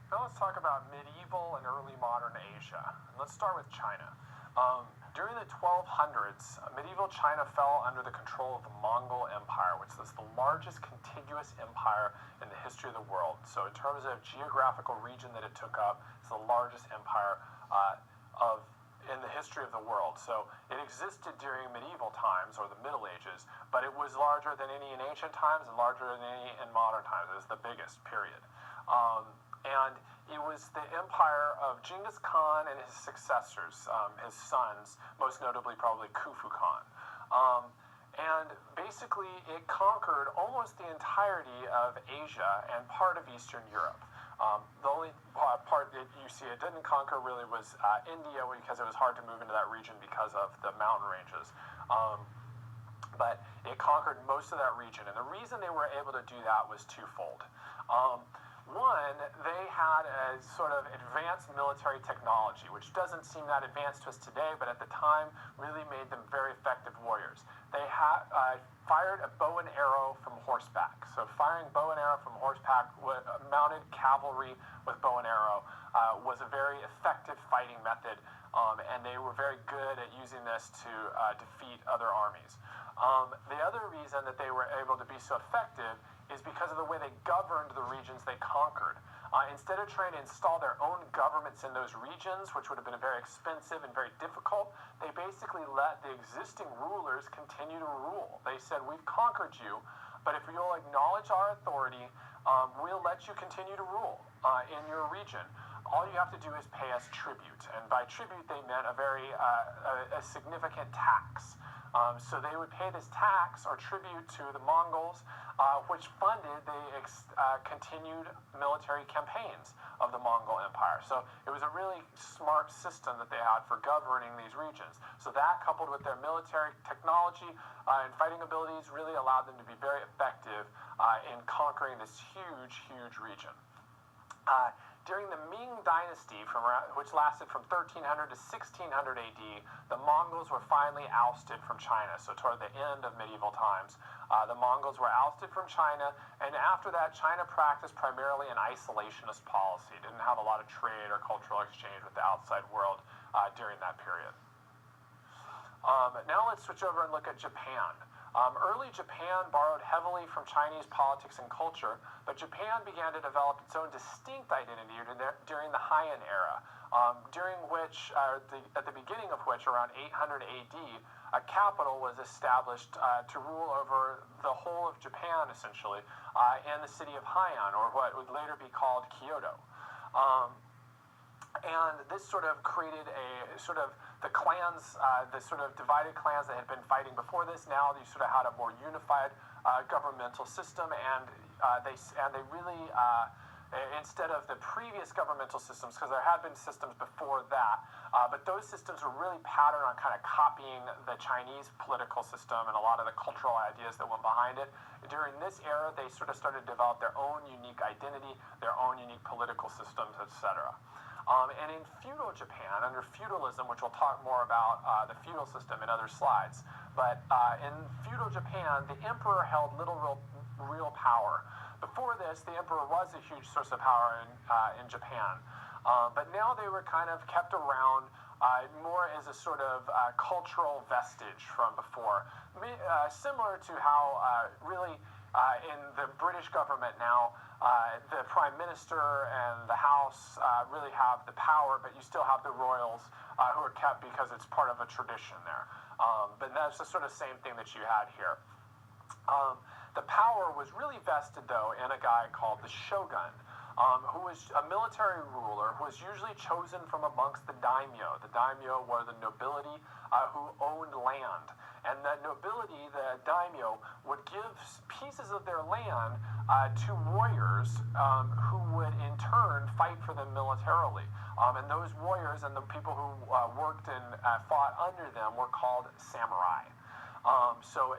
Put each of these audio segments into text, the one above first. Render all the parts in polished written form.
Now let's talk about medieval and early modern Asia. And let's start with China. During the 1200s, medieval China fell under the control of the Mongol Empire, which was the largest contiguous empire in the history of the world. So in terms of geographical region that it took up, it's the largest empire in the history of the world. So it existed during medieval times, or the Middle Ages, but it was larger than any in ancient times and larger than any in modern times. It was the biggest, period. And it was the empire of Genghis Khan and his successors, his sons, most notably probably Khufu Khan. And basically it conquered almost the entirety of Asia and part of Eastern Europe. The only part that you see it didn't conquer really was India, because it was hard to move into that region because of the mountain ranges. But it conquered most of that region, and the reason they were able to do that was twofold. One, they had a sort of advanced military technology, which doesn't seem that advanced to us today, but at the time really made them very effective warriors. They fired a bow and arrow from horseback. So firing bow and arrow from horseback, mounted cavalry with bow and arrow, was a very effective fighting method, and they were very good at using this to defeat other armies. The other reason that they were able to be so effective is because of the way they governed the regions they conquered. Instead of trying to install their own governments in those regions, which would have been very expensive and very difficult, they basically let the existing rulers continue to rule. They said, we've conquered you, but if you'll acknowledge our authority, we'll let you continue to rule in your region. All you have to do is pay us tribute. And by tribute, they meant a significant tax. So they would pay this tax or tribute to the Mongols, which funded the continued military campaigns of the Mongol Empire. So it was a really smart system that they had for governing these regions. So that, coupled with their military technology and fighting abilities, really allowed them to be very effective in conquering this huge, huge region. During the Ming Dynasty, which lasted from 1300 to 1600 AD, the Mongols were finally ousted from China. So toward the end of medieval times, the Mongols were ousted from China, and after that, China practiced primarily an isolationist policy. It didn't have a lot of trade or cultural exchange with the outside world during that period. Now let's switch over and look at Japan. Early Japan borrowed heavily from Chinese politics and culture, but Japan began to develop its own distinct identity during the Heian era, during which, at the beginning of which, around 800 AD, a capital was established to rule over the whole of Japan, essentially, in the city of Heian, or what would later be called Kyoto. And this sort of created the clans, the sort of divided clans that had been fighting before this. Now you sort of had a more unified governmental system, and they really, instead of the previous governmental systems, because there had been systems before that, but those systems were really patterned on kind of copying the Chinese political system and a lot of the cultural ideas that went behind it. During this era, they sort of started to develop their own unique identity, their own unique political systems, etc. And in feudal Japan, under feudalism, which we'll talk more about the feudal system in other slides, but in feudal Japan, the emperor held little real power. Before this, the emperor was a huge source of power in Japan, but now they were kind of kept around more as a sort of cultural vestige from before, similar to how really in the British government now, the Prime Minister and the House really have the power, but you still have the royals who are kept because it's part of a tradition there. But that's the sort of same thing that you had here. The power was really vested, though, in a guy called the shogun, who was a military ruler who was usually chosen from amongst the daimyo. The daimyo were the nobility who owned land. And the nobility, the daimyo, would give pieces of their land to warriors who would in turn fight for them militarily. And those warriors and the people who worked and fought under them were called samurai. So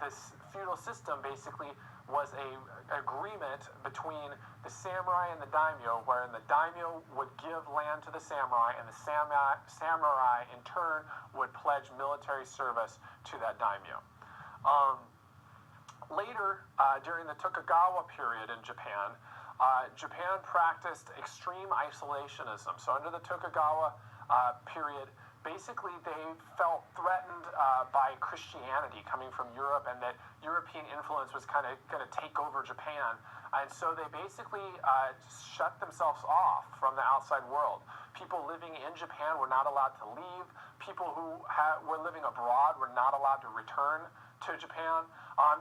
this feudal system basically was an agreement between the samurai and the daimyo, wherein the daimyo would give land to the samurai, and the samurai in turn would pledge military service to that daimyo. Later, during the Tokugawa period in Japan, Japan practiced extreme isolationism. So under the Tokugawa period, basically they felt threatened by Christianity coming from Europe, and that European influence was kind of going to take over Japan. And so they basically shut themselves off from the outside world. People living in Japan were not allowed to leave. People who were living abroad were not allowed to return to Japan.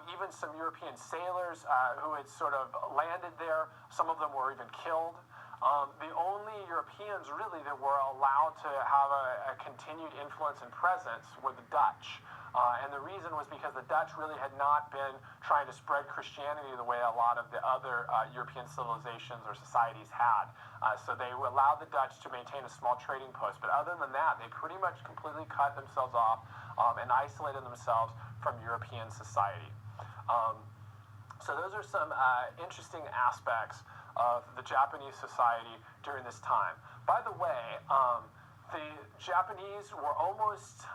Even some European sailors who had sort of landed there, some of them were even killed. The only Europeans really that were allowed to have a continued influence and presence were the Dutch. And the reason was because the Dutch really had not been trying to spread Christianity the way a lot of the other European civilizations or societies had. So they allowed the Dutch to maintain a small trading post. But other than that, they pretty much completely cut themselves off and isolated themselves from European society. So those are some interesting aspects of the Japanese society during this time. By the way, the Japanese were almost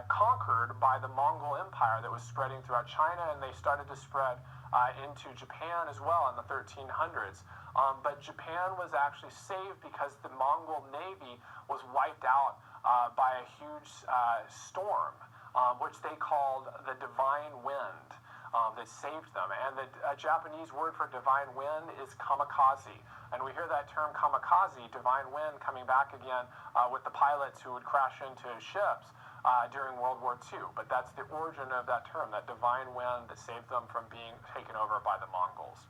conquered by the Mongol Empire that was spreading throughout China, and they started to spread into Japan as well in the 1300s. But Japan was actually saved because the Mongol navy was wiped out by a huge storm, which they called the Divine Wind. That saved them. And the Japanese word for divine wind is kamikaze. And we hear that term kamikaze, divine wind, coming back again with the pilots who would crash into ships during World War II. But that's the origin of that term, that divine wind that saved them from being taken over by the Mongols.